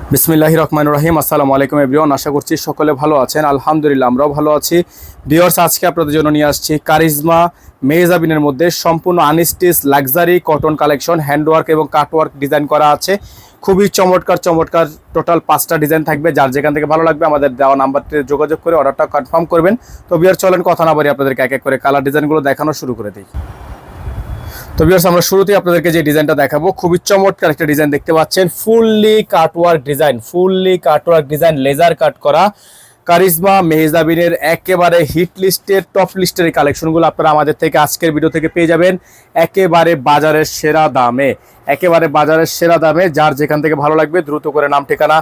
বিসমিল্লাহির রহমানির রহিম। আসসালামু আলাইকুম এভরিওয়ান, আশা করছি সকলে ভালো আছেন। আলহামদুলিল্লাহ আমরাও ভালো আছি। ভিউয়ার্স, আজকে আপনাদের জন্য নিয়ে আসছি কারিজমা মেহজাবিনের মধ্যে সম্পূর্ণ unstitch luxury cotton collection, handwork এবং কাটওয়ার্ক ডিজাইন করা আছে। খুবই চমৎকার চমৎকার টোটাল 5টা ডিজাইন থাকবে। যার যেখান থেকে ভালো লাগবে আমাদের দেওয়া নাম্বারটিতে যোগাযোগ করে অর্ডারটা কনফার্ম করবেন। তো ভিউয়ার্স, চলেন কথা না বলি আপনাদেরকে এক এক করে কালার ডিজাইনগুলো দেখানো শুরু করে দিই। তো ভিউয়ার্স, আমরা শুরুতেই আপনাদেরকে যে ডিজাইনটা দেখাবো, খুবই চমৎকার একটা ডিজাইন দেখতে পাচ্ছেন। Fully cutwork design laser cut করা কারিজমা মেহজাবিনের একেবারে হিট লিস্টের টপ লিস্টের এই কালেকশনগুলো আপনারা আমাদের থেকে আজকের ভিডিও থেকে পেয়ে যাবেন একেবারে বাজারের সেরা দামে। যার যেখান থেকে ভালো লাগবে দ্রুত করে নাম ঠিকানা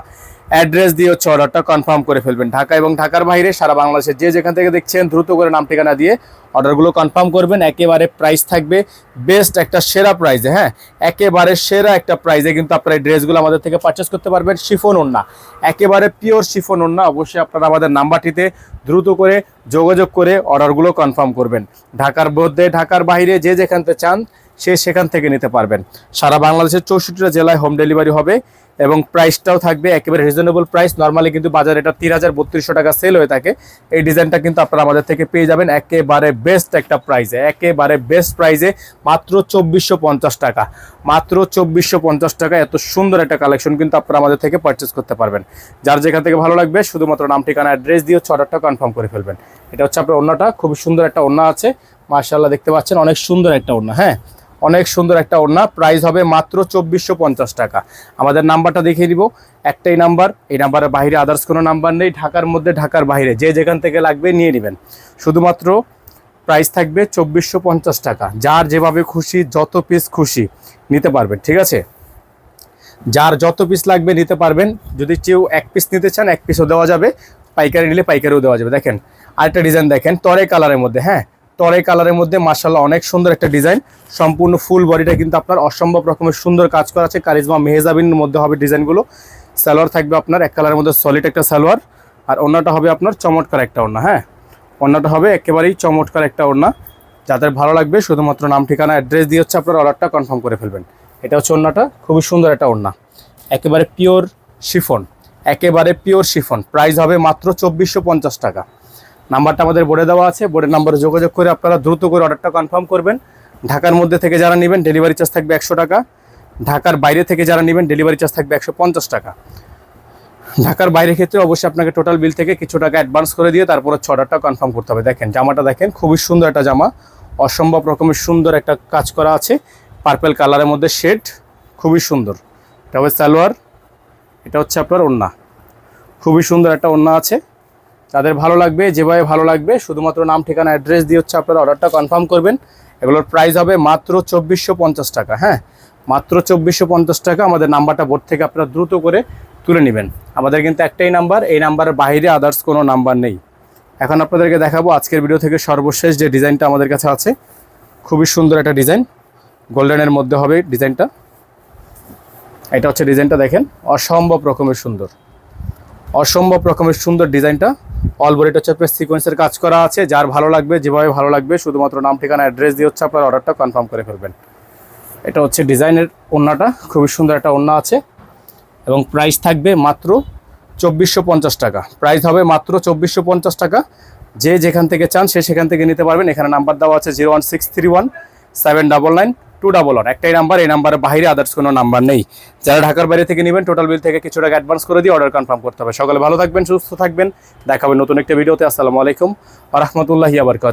অ্যাড্রেস দিয়ে হচ্ছে অর্ডারটা কনফার্ম করে ফেলবেন। ঢাকা এবং ঢাকার বাইরে সারা বাংলাদেশে যে যেখান থেকে দেখছেন দ্রুত করে নাম ঠিকানা দিয়ে অর্ডারগুলো কনফার্ম করবেন। একেবারে প্রাইস থাকবে বেস্ট একটা সেরা প্রাইসে, হ্যাঁ একেবারে সেরা একটা প্রাইসে কিন্তু আপনারা এই ড্রেসগুলো আমাদের থেকে পারচেস করতে পারবেন। শিফন ওড়না, একেবারে পিওর শিফন ওড়না। অবশ্যই আপনারা আমাদের নাম্বারটিতে দ্রুত করে যোগাযোগ করে অর্ডারগুলো কনফার্ম করবেন। ঢাকার মধ্যে ঢাকার বাইরে যে যেখান থেকে চান সেখান থেকে নিতে পারবেন। সারা বাংলাদেশের 64টা জেলায় হোম ডেলিভারি হবে এবং প্রাইসটাও থাকবে একেবারে রিজনেবল প্রাইস। নর্মালি কিন্তু বাজারে এটা 3000-3200 টাকা সেল হয়ে থাকে। এই ডিজাইনটা কিন্তু আপনারা আমাদের থেকে পেয়ে যাবেন একেবারে বেস্ট একটা প্রাইসে, মাত্র 2450 টাকা। মাত্র 2450 টাকা এত সুন্দর একটা কালেকশন কিন্তু আপনারা আমাদের থেকে পারচেস করতে পারবেন। যার যেখান থেকে ভালো লাগবে শুধুমাত্র নাম ঠিকানা অ্যাড্রেস দিয়ে হচ্ছে অর্ডারটা কনফার্ম করে ফেলবেন। এটা হচ্ছে আপনার ওড়নাটা, খুব সুন্দর একটা ওড়না আছে, মাশাআল্লাহ দেখতে পাচ্ছেন, অনেক সুন্দর একটা ওড়না, হ্যাঁ অনেক সুন্দর একটা ওড়না। প্রাইস হবে মাত্র 2450 টাকা। আমাদের নাম্বারটা দেখিয়ে দিব, একটাই নাম্বার, এই নাম্বারের বাইরে আদার্স কোনো নাম্বার নেই। ঢাকার মধ্যে ঢাকার বাইরে যে যেখান থেকে লাগবে নিয়ে নেবেন। শুধুমাত্র প্রাইস থাকবে 2450 টাকা। যার যেভাবে খুশি যত পিস খুশি নিতে পারবেন, ঠিক আছে? যার যত পিস লাগবে নিতে পারবেন। যদি কেউ এক পিস নিতে চান এক পিসও দেওয়া যাবে, পাইকারি নিলে পাইকারিও দেওয়া যাবে। দেখেন আরেকটা ডিজাইন দেখেন, টরে কালারের মধ্যে, হ্যাঁ টরে কালারের মধ্যে মাশাআল্লাহ অনেক সুন্দর একটা ডিজাইন। সম্পূর্ণ ফুল বডিটা কিন্তু আপনার অসম্ভব রকমের সুন্দর কাজ করা আছে। কারিজমা মেহজাবিনের মধ্যে হবে ডিজাইনগুলো। সালোয়ার থাকবে আপনার এক কালারের মধ্যে সলিড একটা সালোয়ার, আর ওড়নাটা হবে আপনার চমৎকার একটা ওড়না, হ্যাঁ ওড়নাটা হবে একেবারেই চমৎকার একটা ওড়না। যাদের ভালো লাগবে শুধুমাত্র নাম ঠিকানা অ্যাড্রেস দিয়ে হচ্ছে আপনার অর্ডারটা কনফার্ম করে ফেলবেন। এটা হচ্ছে ওড়নাটা, খুবই সুন্দর একটা ওড়না, একেবারে পিওর শিফন। প্রাইস হবে মাত্র 2450 টাকা। নাম্বারটা আমাদের বোর্ডে দেওয়া আছে, বোর্ডের নাম্বারে যোগাযোগ করে আপনারা দ্রুত করে অর্ডারটা কনফার্ম করবেন। ঢাকার মধ্যে থেকে যারা নেবেন ডেলিভারি চার্জ থাকবে 100 টাকা। ঢাকার বাইরে থেকে যারা নেবেন ডেলিভারি চার্জ থাকবে 150 টাকা। ঢাকার বাইরের ক্ষেত্রে অবশ্যই আপনাকে টোটাল বিল থেকে কিছু টাকা অ্যাডভান্স করে দিয়ে তারপর হচ্ছে অর্ডারটা কনফার্ম করতে হবে। দেখেন জামাটা দেখেন, খুবই সুন্দর একটা জামা, অসম্ভব রকমের সুন্দর একটা কাজ করা আছে, পার্পল কালারের মধ্যে শেড, খুবই সুন্দর। এটা হবে সালোয়ার, এটা হচ্ছে আপনার ওড়না, খুবই সুন্দর একটা ওড়না আছে। যাদের ভালো লাগবে যেভাবে ভালো লাগবে শুধুমাত্র নাম ঠিকানা অ্যাড্রেস দিয়ে হচ্ছে আপনারা অর্ডারটা কনফার্ম করবেন। এগুলোর প্রাইস হবে মাত্র 2450 টাকা, হ্যাঁ মাত্র 2450 টাকা। আমাদের নাম্বারটা বোর্ড থেকে আপনারা দ্রুত করে তুলে নেবেন। আমাদের কিন্তু একটাই নাম্বার, এই নাম্বারের বাইরে আদার্স কোনো নাম্বার নেই। এখন আপনাদেরকে দেখাবো আজকের ভিডিও থেকে সর্বশেষ যে ডিজাইনটা আমাদের কাছে আছে। খুবই সুন্দর একটা ডিজাইন, গোল্ডেনের মধ্যে হবে ডিজাইনটা। এটা হচ্ছে ডিজাইনটা দেখেন, অসম্ভব রকমের সুন্দর ডিজাইনটা। অল বডিটা হচ্ছে আপনার সিকোয়েন্সের কাজ করা আছে। যার ভালো লাগবে যেভাবে ভালো লাগবে শুধুমাত্র নাম ঠিকানা অ্যাড্রেস দিয়ে হচ্ছে আপনার অর্ডারটা কনফার্ম করে ফেলবেন। এটা হচ্ছে ডিজাইনের ওড়নাটা, খুবই সুন্দর একটা ওড়না আছে এবং প্রাইস থাকবে মাত্র 2450 টাকা। প্রাইস হবে মাত্র 2450 টাকা। যে যেখান থেকে চান সেখান থেকে নিতে পারবেন। এখানে নাম্বার দেওয়া আছে 01631799211। একটাই নাম্বার, এই নাম্বারের বাইরে আদার্স কোনো নাম্বার নেই। যারা ঢাকার বাইরে থেকে নেবেন টোটাল বিল থেকে কিছু টাকা অ্যাডভান্স করে দিয়ে অর্ডার কনফার্ম করতে হবে। সকালে ভালো থাকবেন, সুস্থ থাকবেন, দেখা হবে নতুন একটা ভিডিওতে। আসসালামু আলাইকুম ওয়া রাহমাতুল্লাহি ওয়া বারাকাতুহু।